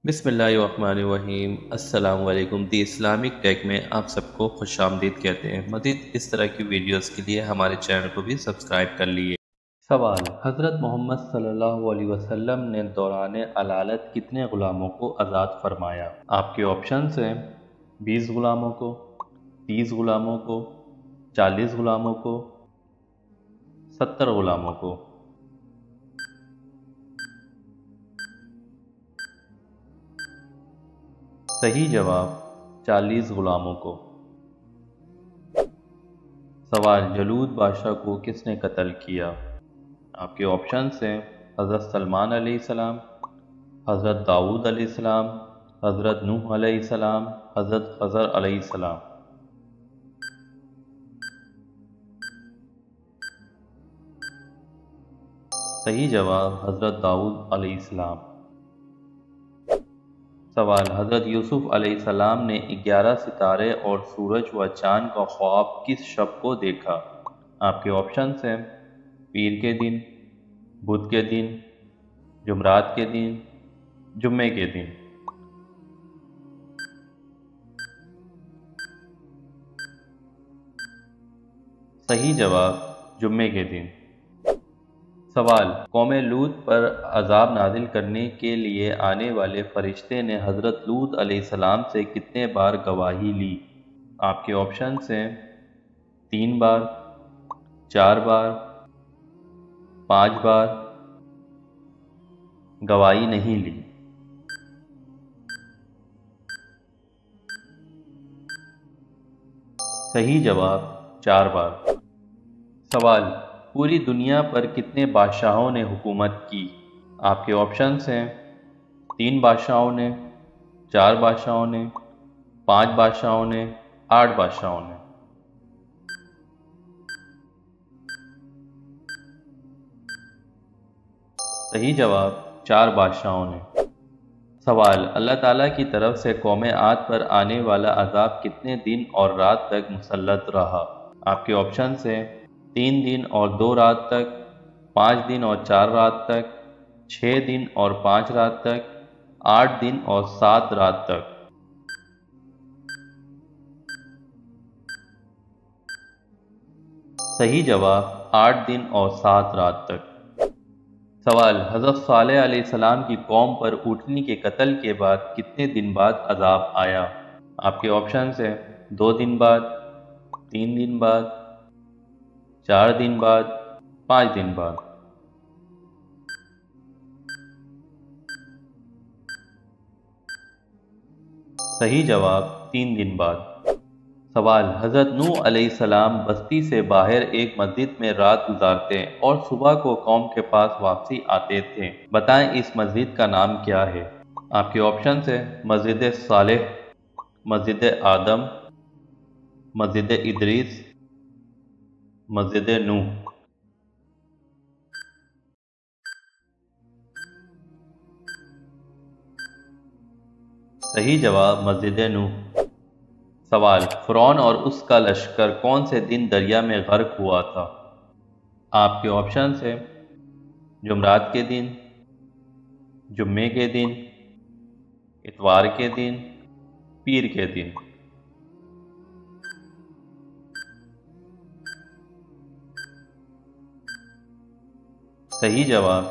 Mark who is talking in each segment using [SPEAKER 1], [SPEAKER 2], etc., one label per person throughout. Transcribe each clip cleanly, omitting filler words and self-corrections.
[SPEAKER 1] بسم اللہ الرحمن الرحیم۔ السلام علیکم۔ دی اسلامک ٹیک میں آپ سب کو خوش آمدید کہتے ہیں۔ مزید اس طرح کی ویڈیوز کے لیے ہمارے چینل کو بھی سبسکرائب کر لیے۔ سوال: حضرت محمد صلی اللہ علیہ وسلم نے دوران علالت کتنے غلاموں کو آزاد فرمایا؟ آپ کے آپشنز ہیں 20 غلاموں کو، 30 غلاموں کو، 40 غلاموں کو، 70 غلاموں کو۔ صحیح جواب 40 غلاموں کو۔ سوال: جلود بادشاہ کو کس نے قتل کیا؟ آپ کے آپشنز ہیں حضرت سلمان علیہ السلام، حضرت داؤد علیہ السلام، حضرت نوح علیہ السلام، حضرت خضر علیہ السلام۔ صحیح جواب حضرت داؤد علیہ السلام۔ سوال: حضرت یوسف علیہ السلام نے 11 ستارے اور سورج و چاند کا خواب کس شب کو دیکھا؟ آپ کے آپشنز ہیں پیر کے دن، بدھ کے دن، جمعرات کے دن، جمعے کے دن۔ صحیح جواب جمعے کے دن۔ سوال: قوم لوط پر عذاب نازل کرنے کے لیے آنے والے فرشتے نے حضرت لوط علیہ السلام سے کتنے بار گواہی لی؟ آپ کے آپشنز ہیں 3 بار، 4 بار، 5 بار، گواہی نہیں لی۔ صحیح جواب 4 بار۔ سوال: پوری دنیا پر کتنے بادشاہوں نے حکومت کی؟ آپ کے آپشنز ہیں 3 بادشاہوں نے، 4 بادشاہوں نے، 5 بادشاہوں نے، 8 بادشاہوں نے۔ صحیح جواب 4 بادشاہوں نے۔ سوال: اللہ تعالیٰ کی طرف سے قوم عاد پر آنے والا عذاب کتنے دن اور رات تک مسلط رہا؟ آپ کے آپشنز ہیں 3 دن اور 2 رات تک، 5 دن اور 4 رات تک، 6 دن اور 5 رات تک، 8 دن اور 7 رات تک۔ صحیح جواب 8 دن اور 7 رات تک۔ سوال: حضرت صالح علیہ السلام کی قوم پر اونٹنی کے قتل کے بعد کتنے دن بعد عذاب آیا؟ آپ کے آپشنز ہیں 2 دن بعد، 3 دن بعد، 4 دن بعد، 5 دن بعد۔ صحیح جواب 3 دن بعد۔ سوال: حضرت نوح علیہ السلام بستی سے باہر ایک مسجد میں رات گزارتے اور صبح کو قوم کے پاس واپسی آتے تھے، بتائیں اس مسجد کا نام کیا ہے؟ آپ کے آپشنز ہیں مسجد صالح، مسجد آدم، مسجد ادریس، مسجد نوح۔ صحیح جواب مسجد نوح۔ سوال: فرعون اور اس کا لشکر کون سے دن دریا میں غرق ہوا تھا؟ آپ کے آپشنز ہیں جمعرات کے دن، جمعے کے دن، اتوار کے دن، پیر کے دن۔ صحیح جواب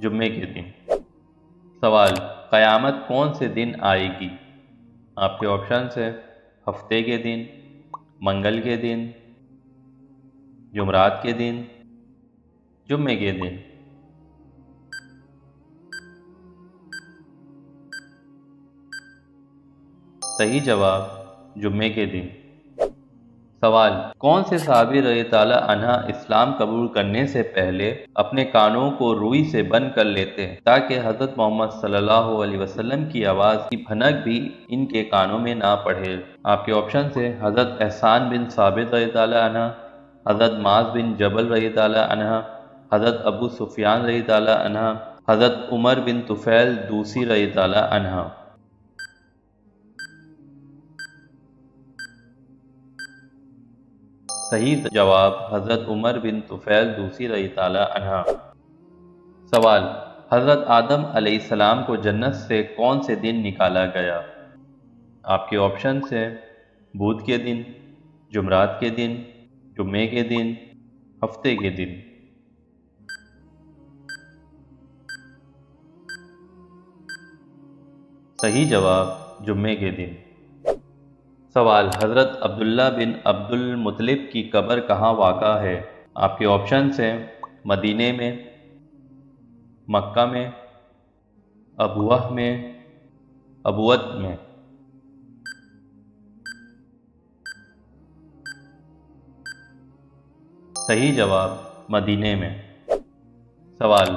[SPEAKER 1] جمعے کے دن۔ سوال: قیامت کون سے دن آئے گی؟ آپ کے آپشنز ہیں ہفتے کے دن، منگل کے دن، جمعرات کے دن، جمعے کے دن۔ صحیح جواب جمعے کے دن۔ سوال: کون سے صحابی رضی اللہ عنہ اسلام قبول کرنے سے پہلے اپنے کانوں کو روئی سے بند کر لیتے تاکہ حضرت محمد صلی اللہ علیہ وسلم کی آواز کی بھنک بھی ان کے کانوں میں نہ پڑے؟ آپ کے آپشن سے حضرت احسان بن ثابت رضی اللہ عنہ، حضرت معاذ بن جبل رضی اللہ عنہ، حضرت ابو سفیان رضی اللہ عنہ، حضرت عمر بن طفیل دوسی رضی اللہ عنہ۔ صحیح جواب حضرت عمر بن طفیل دوسی رضی اللہ عنہ۔ سوال: حضرت آدم علیہ السلام کو جنت سے کون سے دن نکالا گیا؟ آپ کے آپشنز ہیں بدھ کے دن، جمعرات کے دن، جمعے کے دن، ہفتے کے دن۔ صحیح جواب جمعے کے دن۔ سوال، حضرت عبداللہ بن عبد المطلب کی قبر کہاں واقع ہے؟ آپ کے آپشنز ہیں مدینے میں، مکہ میں، ابوہ میں، ابوت میں۔ صحیح جواب مدینے میں۔ سوال،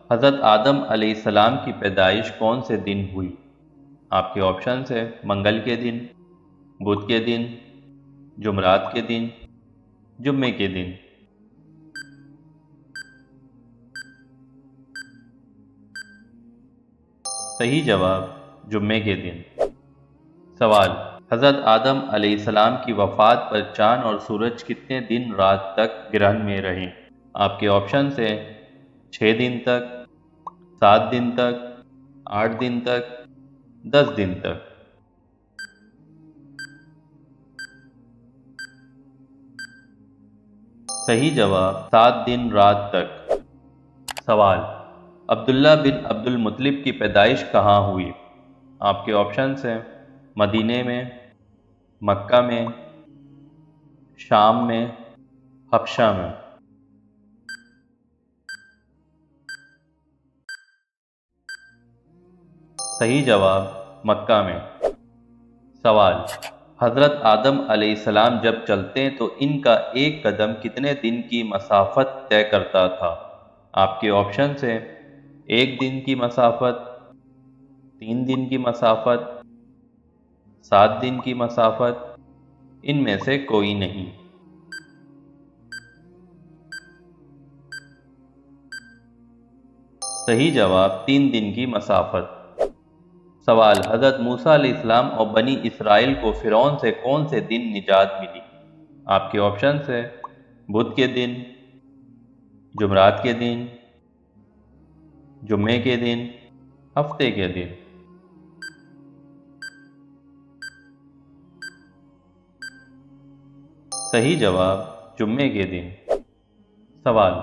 [SPEAKER 1] حضرت آدم علیہ السلام کی پیدائش کون سے دن ہوئی؟ آپ کے آپشنز ہیں منگل کے دن، بدھ کے دن، جمعرات کے دن، جمعے کے دن۔ صحیح جواب جمعے کے دن۔ سوال، حضرت آدم علیہ السلام کی وفات پر چاند اور سورج کتنے دن رات تک گرہن میں رہے؟ آپ کے آپشنز ہیں 6 دن تک، 7 دن تک، 8 دن تک، 10 دن تک۔ صحیح جواب 7 دن رات تک۔ سوال، عبداللہ بن عبد المطلب کی پیدائش کہاں ہوئی؟ آپ کے آپشنز ہیں مدینے میں، مکہ میں، شام میں، حبشہ میں۔ صحیح جواب مکہ میں۔ سوال، حضرت آدم علیہ السلام جب چلتے تو ان کا ایک قدم کتنے دن کی مسافت طے کرتا تھا؟ آپ کے آپشنز ہیں 1 دن کی مسافت، 3 دن کی مسافت، 7 دن کی مسافت، ان میں سے کوئی نہیں۔ صحیح جواب 3 دن کی مسافت۔ سوال، حضرت موسیٰ علیہ السلام اور بنی اسرائیل کو فرعون سے کون سے دن نجات ملی؟ آپ کے آپشنز ہیں بدھ کے دن، جمعرات کے دن، جمعے کے دن، ہفتے کے دن۔ صحیح جواب جمعے کے دن۔ سوال،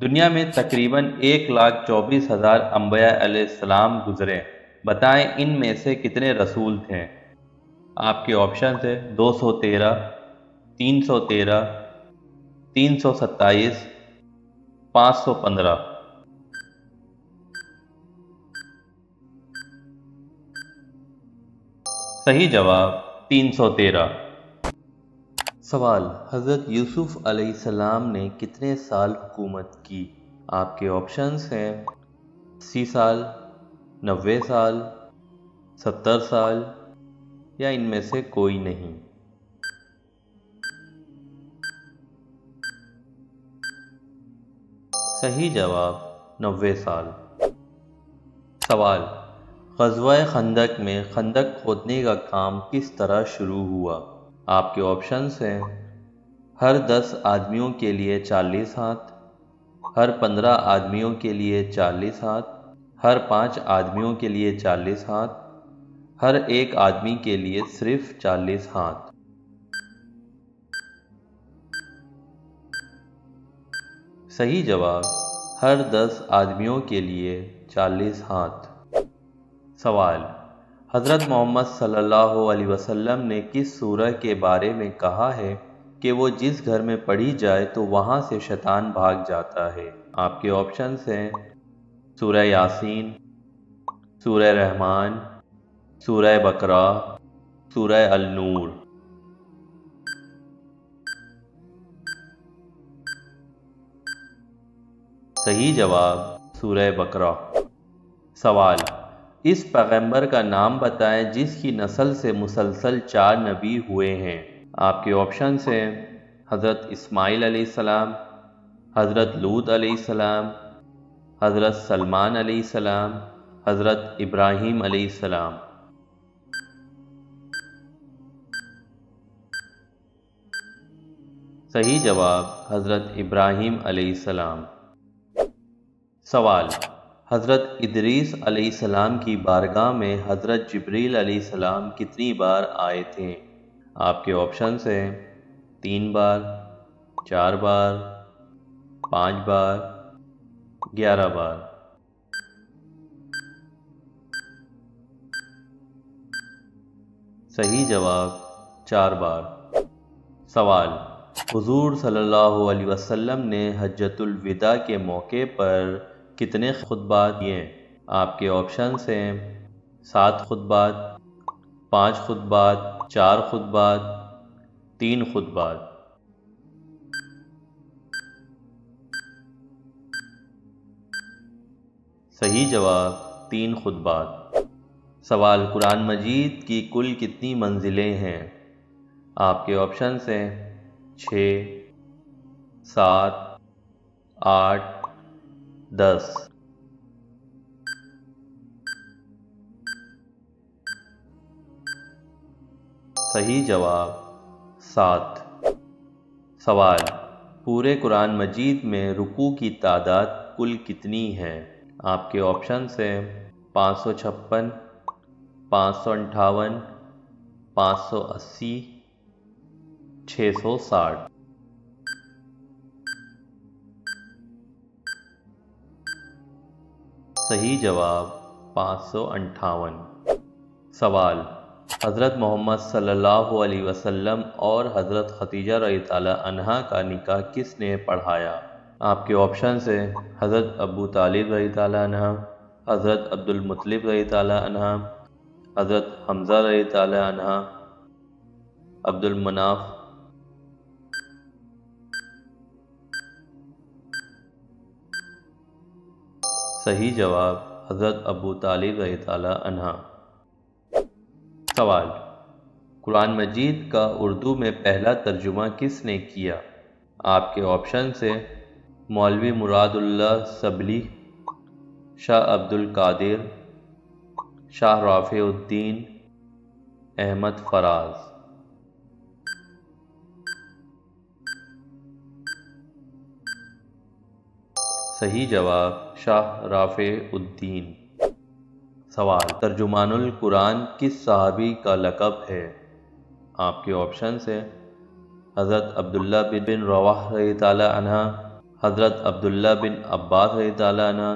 [SPEAKER 1] دنیا میں تقریباً 1,24,000 انبیاء علیہ السلام گزرے، بتائیں ان میں سے کتنے رسول تھے؟ آپ کے آپشنز ہیں 213، 313، 327، 515۔ صحیح جواب 313۔ سوال، حضرت یوسف علیہ السلام نے کتنے سال حکومت کی؟ آپ کے آپشنز ہیں 80 سال، 90 سال، 70 سال، یا ان میں سے کوئی نہیں۔ صحیح جواب 90 سال۔ سوال، غزوہ خندق میں خندق کھودنے کا کام کس طرح شروع ہوا؟ آپ کے آپشنز ہیں ہر 10 آدمیوں کے لیے 40 ہاتھ، ہر 15 آدمیوں کے لیے 40 ہاتھ، ہر 5 آدمیوں کے لیے 40 ہاتھ، ہر ایک آدمی کے لیے صرف 40 ہاتھ۔ صحیح جواب ہر 10 آدمیوں کے لیے 40 ہاتھ۔ سوال، حضرت محمد صلی اللہ علیہ وسلم نے کس سورہ کے بارے میں کہا ہے کہ وہ جس گھر میں پڑھی جائے تو وہاں سے شیطان بھاگ جاتا ہے؟ آپ کے آپشنز ہیں سورہ یاسین، سورہ رحمان، سورہ بقرہ، سورہ النور۔ صحیح جواب سورہ بقرہ۔ سوال، اس پیغمبر کا نام بتائیں جس کی نسل سے مسلسل 4 نبی ہوئے ہیں؟ آپ کے آپشنز ہیں حضرت اسماعیل علیہ السلام، حضرت لوط علیہ السلام، حضرت سلمان علیہ السلام، حضرت ابراہیم علیہ السلام۔ صحیح جواب حضرت ابراہیم علیہ السلام۔ سوال، حضرت ادریس علیہ السلام کی بارگاہ میں حضرت جبریل علیہ السلام کتنی بار آئے تھے؟ آپ کے آپشنز ہیں 3 بار، 4 بار، 5 بار، 11 بار۔ صحیح جواب 4 بار۔ سوال: حضور صلی اللہ علیہ وسلم نے حجۃ الوداع کے موقع پر کتنے خطبات دیے؟ آپ کے آپشنز ہیں 7 خطبات، 5 خطبات، 4 خطبات، 3 خطبات۔ صحیح جواب 3 خطبات۔ سوال: قرآن مجید کی کل کتنی منزلیں ہیں؟ آپ کے آپشنز ہیں 6، 7، 8، 10۔ صحیح جواب 7۔ سوال: پورے قرآن مجید میں رکوع کی تعداد کل کتنی ہے؟ آپ کے آپشنز ہیں 556، 558، 580، 660۔ صحیح جواب 558۔ سوال: حضرت محمد صلی اللہ علیہ وسلم اور حضرت خدیجہ رضی اللہ عنہا کا نکاح کس نے پڑھایا؟ آپ کے آپشنز ہیں حضرت ابو طالب رضی اللہ عنہ، حضرت عبد المطلب رضی اللہ عنہ، حضرت حمزہ رضی اللہ عنہ، عبد المناف۔ صحیح جواب حضرت ابو طالب رضی اللہ عنہ۔ سوال: قرآن مجید کا اردو میں پہلا ترجمہ کس نے کیا؟ آپ کے آپشنز ہیں مولوی مراد اللہ سبلی، شاہ عبد القادر، شاہ رافع الدین، احمد فراز۔ صحیح جواب شاہ رافع الدین۔ سوال: ترجمان القرآن کس صحابی کا لقب ہے؟ آپ کے آپشنز ہیں حضرت عبداللہ بن رواحہ رضی اللہ عنہ، حضرت عبداللہ بن عباس رضی اللہ عنہ،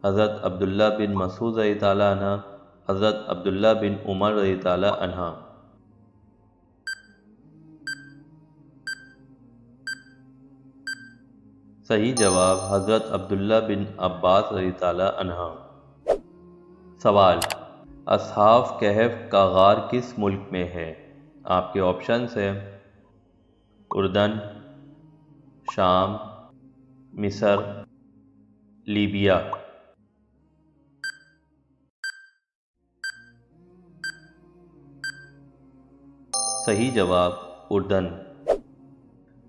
[SPEAKER 1] حضرت عبداللہ بن مسعود رضی اللہ عنہ، حضرت عبداللہ بن عمر رضی اللہ عنہ۔ صحیح جواب حضرت عبداللہ بن عباس رضی اللہ عنہ۔ سوال: اصحاب کہف کا غار کس ملک میں ہے؟ آپ کے آپشنز ہیں اردن، شام، مصر، لیبیا۔ صحیح جواب اردن۔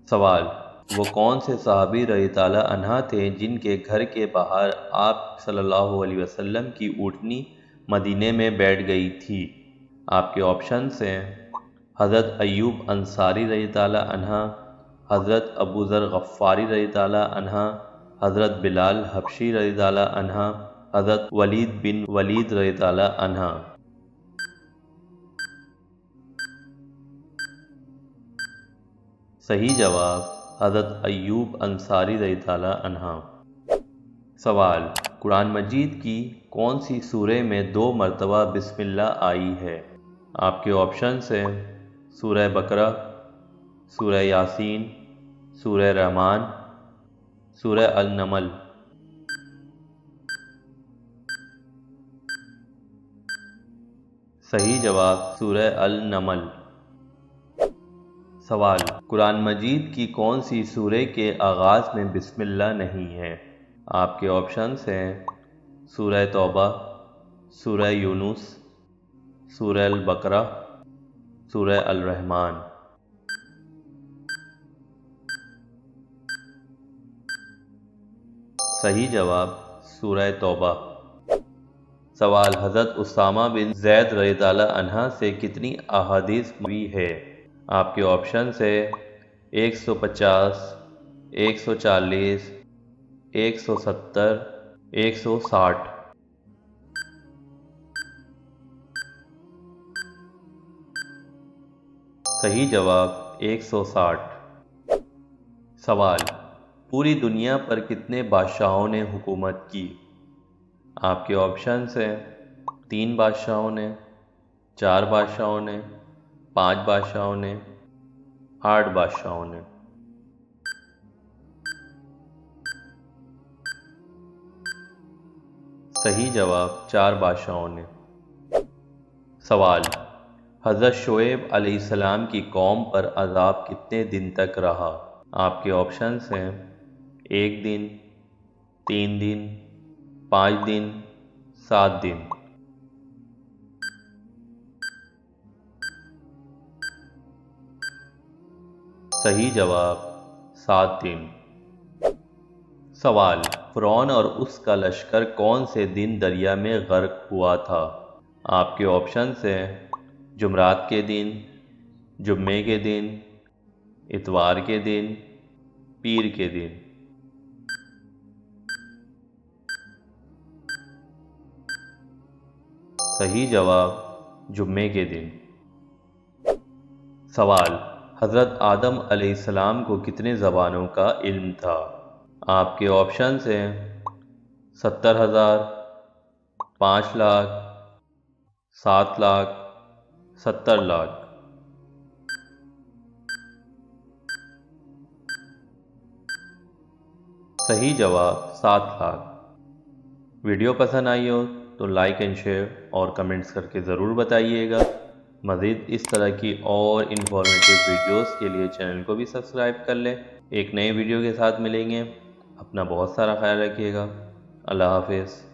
[SPEAKER 1] سوال: وہ کون سے صحابی رضی اللہ عنہ تھے جن کے گھر کے باہر آپ صلی اللہ علیہ وسلم کی اونٹنی مدینے میں بیٹھ گئی تھی؟ آپ کے آپشنز ہیں حضرت ایوب انصاری رضی اللہ عنہ، حضرت ابو ذر غفاری رضی اللہ عنہ، حضرت بلال حبشی رضی اللہ عنہ، حضرت ولید بن ولید رضی اللہ عنہ۔ صحیح جواب حضرت ایوب انصاری رضی اللہ عنہ۔ سوال: قرآن مجید کی کون سی سورہ میں 2 مرتبہ بسم اللہ آئی ہے؟ آپ کے آپشنز ہیں سورہ بقرہ، سورہ یاسین، سورہ رحمان، سورہ النمل۔ صحیح جواب سورہ النمل۔ سوال: قرآن مجید کی کون سی سورہ کے آغاز میں بسم اللہ نہیں ہے؟ آپ کے آپشنز ہیں سورہ توبہ، سورہ یونس، سورہ البقرہ، سورہ الرحمن۔ صحیح جواب سورہ توبہ۔ سوال: حضرت اسامہ بن زید رضی اللہ عنہ سے کتنی احادیث مروی ہے؟ آپ کے آپشنز ہیں 150، 140، 170، 160 صحیح جواب 160 سوال پوری دنیا پر کتنے بادشاہوں نے حکومت کی؟ آپ کے آپشنز ہیں 3 بادشاہوں نے، 4 بادشاہوں نے، 5 بادشاہوں نے، 8 بادشاہوں نے۔ صحیح جواب 4 بادشاہوں نے۔ سوال حضرت شعیب علیہ السلام کی قوم پر عذاب کتنے دن تک رہا؟ آپ کے آپشنز ہیں 1 دن، 3 دن، 5 دن، 7 دن۔ صحیح جواب 7 دن۔ سوال فرعون اور اس کا لشکر کون سے دن دریا میں غرق ہوا تھا؟ آپ کے آپشنز ہیں جمعرات کے دن، جمعے کے دن، اتوار کے دن، پیر کے دن۔ صحیح جواب جمعے کے دن۔ سوال حضرت آدم علیہ السلام کو کتنے زبانوں کا علم تھا؟ آپ کے آپشنز ہیں 70,000، 5 لاکھ، 7 لاکھ، 70 لاکھ۔ صحیح جواب 7 لاکھ۔ ویڈیو پسند آئی ہو تو لائک اینڈ شیئر اور کمنٹس کر کے ضرور بتائیے گا۔ مزید اس طرح کی اور انفارمیٹیو ویڈیوز کے لیے چینل کو بھی سبسکرائب کر لیں۔ ایک نئے ویڈیو کے ساتھ ملیں گے۔ اپنا بہت سارا خیال رکھیے گا۔ اللہ حافظ۔